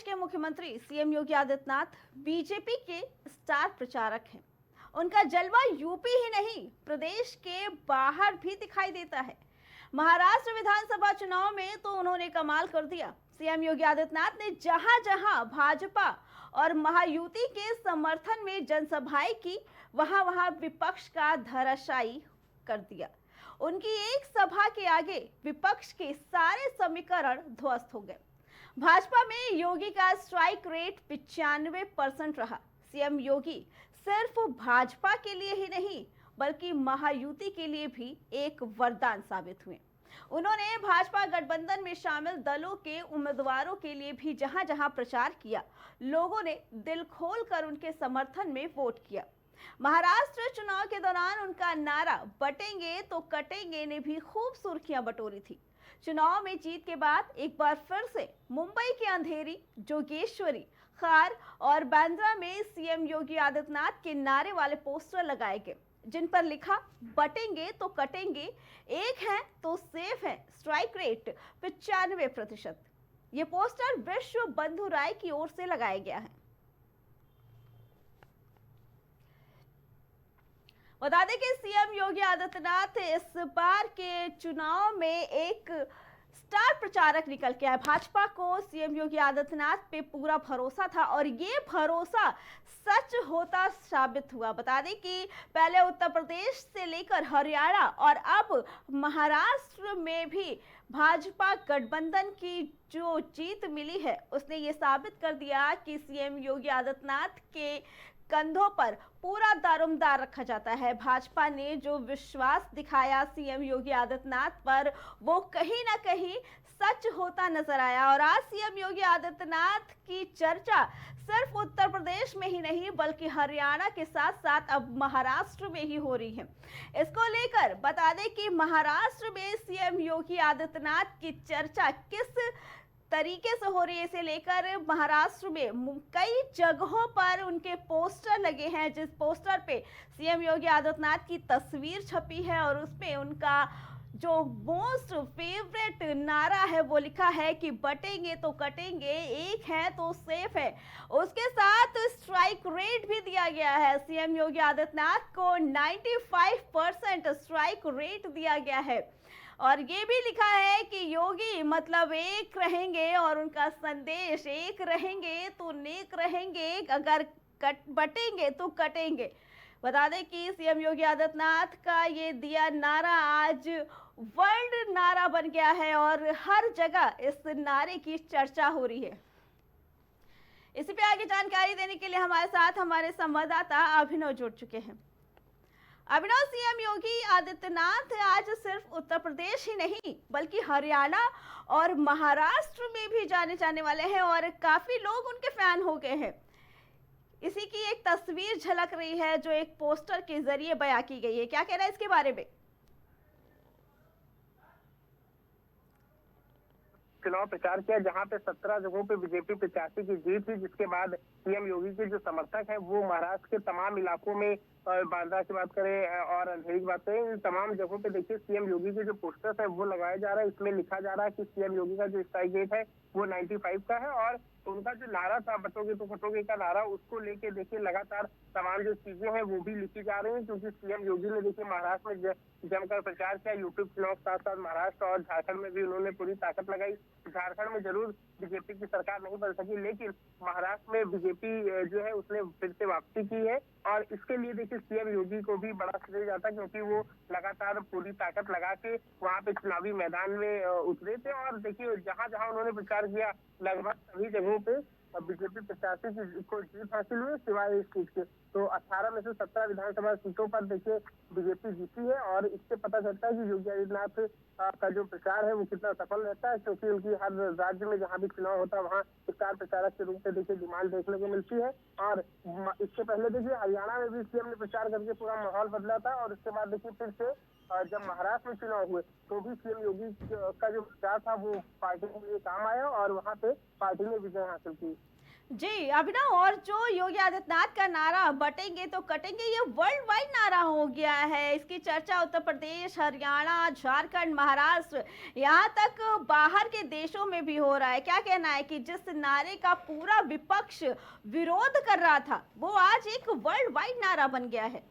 प्रदेश के मुख्यमंत्री CM Yogi Adityanath BJP के स्टार प्रचारक हैं। उनका जलवा यूपी ही नहीं, प्रदेश के बाहर भी दिखाई देता है। महाराष्ट्र विधानसभा चुनाव में तो उन्होंने कमाल कर दिया। सीएम योगी आदित्यनाथ ने जहां जहां भाजपा और महायुति के समर्थन में जनसभाएं की, वहां वहां विपक्ष का धराशायी कर दिया। उनकी एक सभा के आगे विपक्ष के सारे समीकरण ध्वस्त हो गए। भाजपा में योगी का स्ट्राइक रेट 95% रहा। सीएम योगी सिर्फ भाजपा के लिए ही नहीं बल्कि महायुति के लिए भी एक वरदान साबित हुए। उन्होंने भाजपा गठबंधन में शामिल दलों के उम्मीदवारों के लिए भी जहां जहां प्रचार किया, लोगों ने दिल खोलकर उनके समर्थन में वोट किया। महाराष्ट्र चुनाव के दौरान उनका नारा बटेंगे तो कटेंगे ने भी खूब सुर्खियां बटोरी थी। चुनाव में जीत के बाद एक बार फिर से मुंबई के अंधेरी, जोगेश्वरी, खार और बांद्रा में सीएम योगी आदित्यनाथ के नारे वाले पोस्टर लगाए गए, जिन पर लिखा बटेंगे तो कटेंगे, एक है तो सेफ है, स्ट्राइक रेट 95%। ये पोस्टर विश्व बंधु राय की ओर से लगाया गया है। बता दें कि सीएम योगी आदित्यनाथ इस बार के चुनाव में एक स्टार प्रचारक निकल के आए। भाजपा को सीएम योगी आदित्यनाथ पे पूरा भरोसा था और ये भरोसा सच होता साबित हुआ। बता दें कि पहले उत्तर प्रदेश से लेकर हरियाणा और अब महाराष्ट्र में भी भाजपा गठबंधन की जो जीत मिली है, उसने ये साबित कर दिया कि सीएम योगी आदित्यनाथ के कंधों पर पूरा दारोमदार रखा जाता है। भाजपा ने जो विश्वास दिखाया सीएम योगी आदित्यनाथ पर, वो कहीं ना कहीं सच होता नजर आया। और आज सीएम योगी आदित्यनाथ की चर्चा सिर्फ उत्तर प्रदेश में ही नहीं बल्कि हरियाणा के साथ साथ अब महाराष्ट्र में ही हो रही है। इसको लेकर बता दें कि महाराष्ट्र में सीएम योगी आदित्यनाथ की चर्चा किस तरीके से हो रही है, इसे लेकर महाराष्ट्र में कई जगहों पर उनके पोस्टर लगे हैं, जिस पोस्टर पे सीएम योगी आदित्यनाथ की तस्वीर छपी है और उसमें उनका जो मोस्ट फेवरेट नारा है वो लिखा है कि बटेंगे तो कटेंगे, एक है तो सेफ है। उसके साथ स्ट्राइक रेट भी दिया गया है। सीएम योगी आदित्यनाथ को 95% स्ट्राइक रेट दिया गया है और ये भी लिखा है कि योगी मतलब एक रहेंगे और उनका संदेश एक रहेंगे तो नेक रहेंगे, अगर बटेंगे तो कटेंगे। बता दें कि सीएम योगी आदित्यनाथ का ये दिया नारा आज वर्ल्ड नारा बन गया है और हर जगह इस नारे की चर्चा हो रही है। इसी पे आगे जानकारी देने के लिए हमारे साथ हमारे संवाददाता अभिनव जुड़ चुके हैं। अभिनव, सीएम योगी आदित्यनाथ आज सिर्फ उत्तर प्रदेश ही नहीं बल्कि हरियाणा और महाराष्ट्र में भी जाने जाने वाले हैं और काफी लोग उनके फैन हो गए हैं। इसी की एक तस्वीर झलक रही है जो एक पोस्टर के जरिए बयां की गई है। क्या कहना है इसके बारे में? चुनाव प्रचार किया जहां पे 17 जगहों पे बीजेपी प्रत्याशी की जीत हुई, जिसके बाद सीएम योगी के जो समर्थक हैं वो महाराष्ट्र के तमाम इलाकों में, बांद्रा की बात करें और अंधेरी की बात करें, इन तमाम जगहों पे देखिए सीएम योगी के जो पोस्टर्स है वो लगाया जा रहा है। इसमें लिखा जा रहा है कि सीएम योगी का जो स्ट्राइक रेट है वो 95 का है और उनका जो नारा था बटोगे तो कटोगे का नारा, उसको लेके देखिए लगातार तमाम जो चीजें हैं वो भी लिखी जा रही हैं, क्योंकि सीएम योगी ने देखिए महाराष्ट्र में जमकर प्रचार किया। यूपी चुनाव के साथ साथ महाराष्ट्र और झारखंड में भी उन्होंने पूरी ताकत लगाई। झारखंड में जरूर बीजेपी की सरकार नहीं बन सकी, लेकिन महाराष्ट्र में बीजेपी जो है उसने फिर से वापसी की है और इसके लिए देखिए सीएम योगी को भी बड़ा श्रेय जाता है, क्योंकि वो लगातार पूरी ताकत लगा के वहां पे चुनावी मैदान में उतरे थे। और देखिए जहां जहां उन्होंने प्रचार किया लगभग सभी जगहों पे बीजेपी प्रत्याशी को जीत हासिल हुई, सिवाय इस सीट के। तो 18 में से 17 विधानसभा सीटों पर देखिए बीजेपी जीती है और इससे पता चलता है कि योगी आदित्यनाथ का जो प्रचार है वो कितना सफल रहता है, क्योंकि उनकी हर राज्य में जहां भी चुनाव होता है वहां स्टार प्रचारक के रूप में देखिए डिमांड देखने को मिलती है। और इससे पहले देखिए हरियाणा में भी सीएम ने प्रचार करके पूरा माहौल बदला था और उसके बाद देखिए फिर से जब महाराष्ट्र में चुनाव हुए तो भी सीएम योगी का जो प्रचार था वो पार्टी के लिए काम आया और वहां पे पार्टी ने विजय हासिल की। जी, अभिनव, और जो योगी आदित्यनाथ का नारा बटेंगे तो कटेंगे, ये वर्ल्ड वाइड नारा हो गया है। इसकी चर्चा उत्तर प्रदेश, हरियाणा, झारखंड, महाराष्ट्र, यहाँ तक बाहर के देशों में भी हो रहा है। क्या कहना है कि जिस नारे का पूरा विपक्ष विरोध कर रहा था, वो आज एक वर्ल्ड वाइड नारा बन गया है?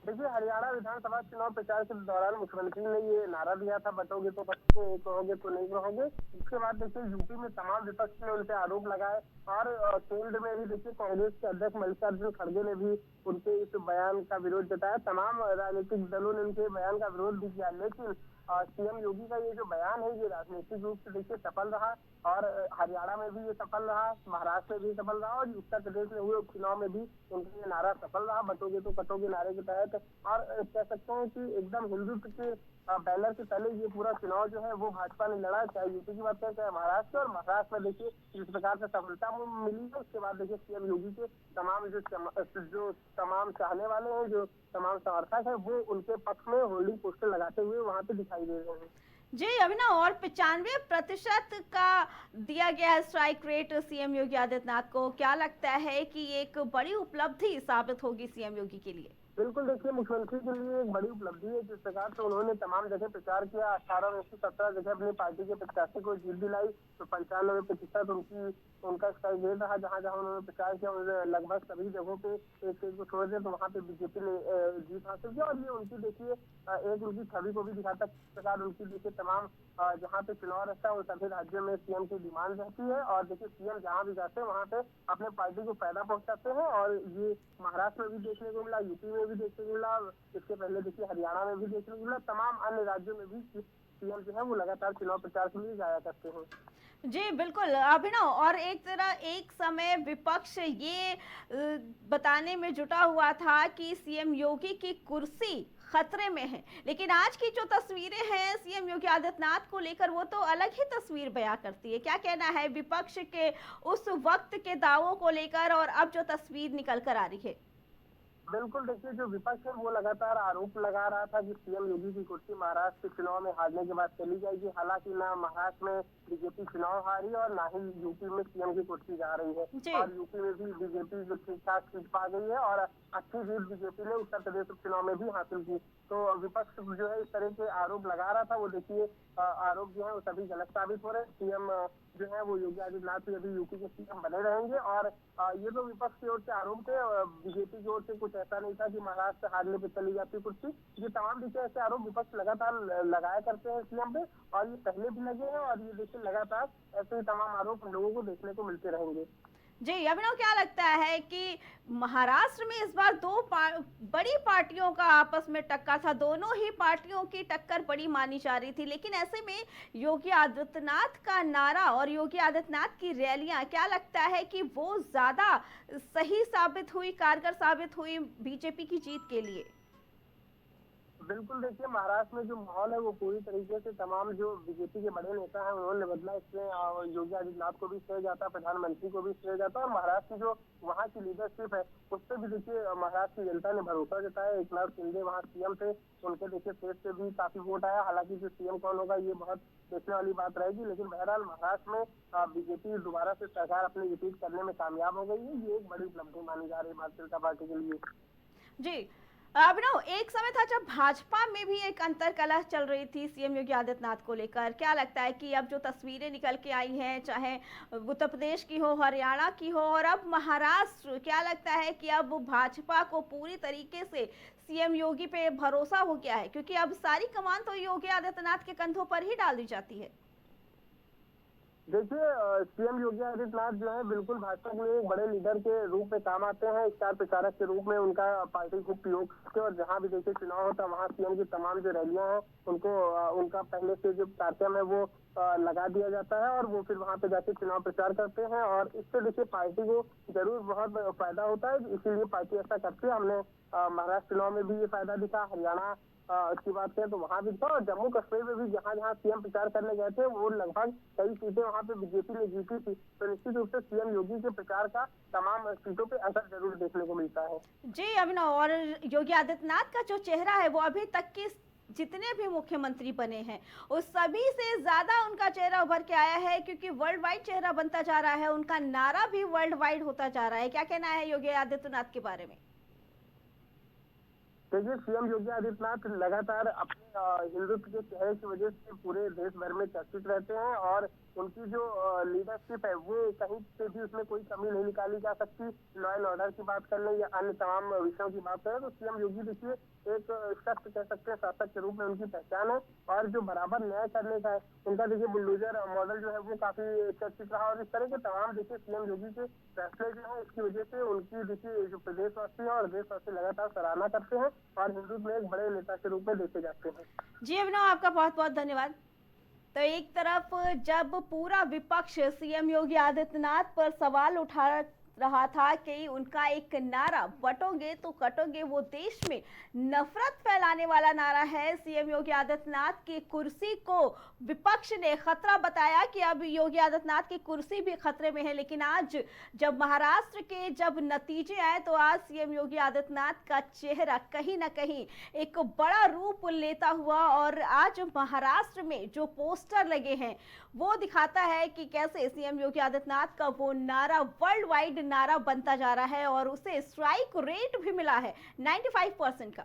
देखिए, हरियाणा विधानसभा चुनाव प्रचार के दौरान मुख्यमंत्री ने ये नारा दिया था, बटोगे तो बटोगे, कहोगे तो नहीं कहोगे। इसके बाद देखिए यूपी में तमाम विपक्ष ने उनसे आरोप लगाए और केंद्र में भी देखिए कांग्रेस के अध्यक्ष मल्लिकार्जुन खड़गे ने भी उनके इस बयान का विरोध जताया। तमाम राजनीतिक दलों ने उनके बयान का विरोध भी किया, लेकिन सीएम योगी का ये जो बयान है ये राजनीतिक रूप से देखिए सफल रहा और हरियाणा में भी ये सफल रहा, महाराष्ट्र में भी सफल रहा और उत्तर प्रदेश में हुए उपचुनाव में भी उनका ये नारा सफल रहा, बटोगे तो कटोगे नारे के तहत। और कह सकते हैं कि एकदम हिंदुत्व के बैनर के तले ये पूरा चुनाव जो है वो भाजपा ने लड़ा, चाहे यूपी की बात करें चाहे महाराष्ट्र। और महाराष्ट्र में देखिए जिस प्रकार से सफलता मिली है, उसके बाद देखिए सीएम योगी के तमाम जो तमाम चाहने वाले हैं, जो तमाम समर्थक है, वो उनके पक्ष में होल्डिंग पोस्टर लगाते हुए वहां पे दिखाई दे रहे हैं। जी अभिनव, और 95% का दिया गया है strike rate CM Yogi Adityanath को। क्या लगता है कि एक बड़ी उपलब्धि साबित होगी सीएम योगी के लिए? बिल्कुल, देखिए मुख्यमंत्री के लिए एक बड़ी उपलब्धि है। जिस प्रकार से उन्होंने तमाम जगह प्रचार किया, 18 में से 17 जगह अपनी पार्टी के प्रत्याशी को जीत दिलाई, तो 95% उनका स्ट्राइक रेट रहा। जहां जहां उन्होंने प्रचार किया, उन्होंने लगभग सभी जगहों पे एक एक को छोड़ दिया, तो वहां पे बीजेपी ने जीत हासिल किया। और ये उनकी देखिए एक उनकी छवि को भी दिखाता प्रकार उनकी देखिए तमाम जहाँ पे चुनाव रहता है उन सभी राज्यों में सीएम की डिमांड रहती है और देखिए सीएम जहाँ भी जाते हैं वहाँ पे अपने पार्टी को फायदा पहुंचाते हैं। और ये महाराष्ट्र में भी देखने को मिला, यूपी में भी देखने को मिला, इसके पहले देखिए हरियाणा में भी देखने को मिला, तमाम अन्य राज्यों में भी सीएम जो है वो लगातार चुनाव प्रचार के लिए जाया करते हैं। जी बिल्कुल अभिनव, और एक समय विपक्ष ये बताने में जुटा हुआ था कि सीएम योगी की कुर्सी खतरे में है, लेकिन आज की जो तस्वीरें हैं सीएम योगी आदित्यनाथ को लेकर, वो तो अलग ही तस्वीर बयां करती है। क्या कहना है विपक्ष के उस वक्त के दावों को लेकर और अब जो तस्वीर निकल कर आ रही है? बिल्कुल, देखिए जो विपक्ष है वो लगातार आरोप लगा रहा था कि सीएम योगी की कुर्सी महाराष्ट्र के चुनाव में हारने के बाद चली जाएगी। हालांकि ना महाराष्ट्र में बीजेपी चुनाव हारी और ना ही यूपी में सीएम की कुर्सी जा रही है। और यूपी में भी बीजेपी जो ठीक ठाक सीट पा गई है और अच्छी जीत बीजेपी ने उत्तर प्रदेश उपचुनाव में भी हासिल की। तो विपक्ष जो है इस तरह के आरोप लगा रहा था, वो देखिए आरोप जो है वो सभी गलत साबित हो रहे हैं। सीएम जो है वो योगी आदित्यनाथ भी अभी यूपी के सीएम बने रहेंगे। और ये तो विपक्ष की ओर से आरोप थे, बीजेपी की ओर से कुछ ऐसा नहीं था कि महाराष्ट्र हारने पे चली जाती कुर्सी। ये तमाम देखिए ऐसे आरोप विपक्ष लगातार लगाया करते हैं सीएम पे, और ये पहले भी लगे हैं और ये देखिए लगातार ऐसे ही तमाम आरोप हम लोगों को देखने को मिलते रहेंगे। जी अभिनव, क्या लगता है कि महाराष्ट्र में इस बार बड़ी पार्टियों का आपस में टक्कर था, दोनों ही पार्टियों की टक्कर बड़ी मानी जा रही थी, लेकिन ऐसे में योगी आदित्यनाथ का नारा और योगी आदित्यनाथ की रैलियां, क्या लगता है कि वो ज्यादा सही साबित हुई, कारगर साबित हुई बीजेपी की जीत के लिए? बिल्कुल, देखिए महाराष्ट्र में जो माहौल है वो पूरी तरीके से तमाम जो बीजेपी के बड़े नेता हैं उन्होंने बदला। इसमें योगी आदित्यनाथ को भी श्रेय जाता है, प्रधानमंत्री को भी श्रेय जाता है, और महाराष्ट्र की जो वहाँ की लीडरशिप है उस पर भी देखिए महाराष्ट्र की जनता ने भरोसा जताया। एकनाथ शिंदे वहाँ सीएम थे, उनके देखिए फेस से भी काफी वोट आया। हालांकि जो सीएम कौन होगा ये बहुत देखने वाली बात रहेगी, लेकिन बहरहाल महाराष्ट्र में बीजेपी दोबारा से सरकार अपनी रिपीट करने में कामयाब हो गई है। ये एक बड़ी उपलब्धि मानी जा रही है भारतीय जनता पार्टी के लिए। जी अभिनव, एक समय था जब भाजपा में भी एक अंतर्कलह चल रही थी सीएम योगी आदित्यनाथ को लेकर। क्या लगता है कि अब जो तस्वीरें निकल के आई हैं, चाहे उत्तर प्रदेश की हो, हरियाणा की हो और अब महाराष्ट्र, क्या लगता है कि अब भाजपा को पूरी तरीके से सीएम योगी पे भरोसा हो गया है, क्योंकि अब सारी कमान तो योगी आदित्यनाथ के कंधों पर ही डाल दी जाती है? देखिए सीएम योगी आदित्यनाथ जो है बिल्कुल भाजपा के लिए एक बड़े लीडर के रूप में काम आते हैं, स्टार प्रचारक के रूप में उनका पार्टी खूब प्रयोग करते हैं। और जहां भी देखिए चुनाव होता है वहां सीएम की तमाम जो रैलियां हैं उनको उनका पहले से जो कार्यक्रम है वो लगा दिया जाता है और वो फिर वहां पे जाके चुनाव प्रचार करते हैं। और इससे देखिए पार्टी को जरूर बहुत फायदा होता है, इसीलिए पार्टी ऐसा करती है। हमने महाराष्ट्र चुनाव में भी ये फायदा दिखा, हरियाणा की बात करें तो वहां भी था, और जम्मू कश्मीर में भी जहां जहां सीएम प्रचार करने गए थे वो लगभग कई सीटें वहां पे बीजेपी ने जीती थी। तो निश्चित रूप से सीएम योगी के प्रचार का तमाम सीटों पे असर जरूर देखने को मिलता है। जी अभिनव, और योगी आदित्यनाथ का जो चेहरा है वो अभी तक की जितने भी मुख्यमंत्री बने हैं उस सभी से ज्यादा उनका चेहरा उभर के आया है, क्योंकि वर्ल्ड वाइड चेहरा बनता जा रहा है, उनका नारा भी वर्ल्ड वाइड होता जा रहा है। क्या कहना है योगी आदित्यनाथ के बारे में? देखिए, सीएम योगी आदित्यनाथ लगातार अपने हिंदुत्व के चेहरे की वजह से पूरे देश भर में चर्चित रहते हैं और उनकी जो लीडरशिप है वो कहीं से भी उसमें कोई कमी नहीं निकाली जा सकती। लॉ एंड ऑर्डर की बात कर लें या अन्य तमाम विषयों की बात करें तो सीएम योगी देखिए एक शख्स कह सकते हैं, शासक के रूप में उनकी पहचान है और जो बराबर न्याय करने का है उनका देखिए बुलडोजर मॉडल जो है वो काफी चर्चित रहा और इस तरह के तमाम देखिए सीएम योगी के फैसले जो है इसकी वजह से उनकी देखिए जो प्रदेशवासी है और देशवासी लगातार सराहना करते हैं और हिंदुत्व में एक बड़े नेता के रूप में देखे जाते हैं। जी अभिनव, आपका बहुत बहुत धन्यवाद। तो एक तरफ जब पूरा विपक्ष सीएम योगी आदित्यनाथ पर सवाल उठा रहा था कि उनका एक नारा बटोगे तो कटोगे वो देश में नफरत फैलाने वाला नारा है, सीएम योगी आदित्यनाथ की कुर्सी को विपक्ष ने खतरा बताया कि अब योगी आदित्यनाथ की कुर्सी भी खतरे में है। लेकिन आज जब महाराष्ट्र के जब नतीजे आए तो आज सीएम योगी आदित्यनाथ का चेहरा कहीं ना कहीं एक बड़ा रूप लेता हुआ और आज महाराष्ट्र में जो पोस्टर लगे हैं वो दिखाता है कि कैसे सीएम योगी आदित्यनाथ का वो नारा वर्ल्ड वाइड नारा बनता जा रहा है और उसे स्ट्राइक रेट भी मिला है 95% का।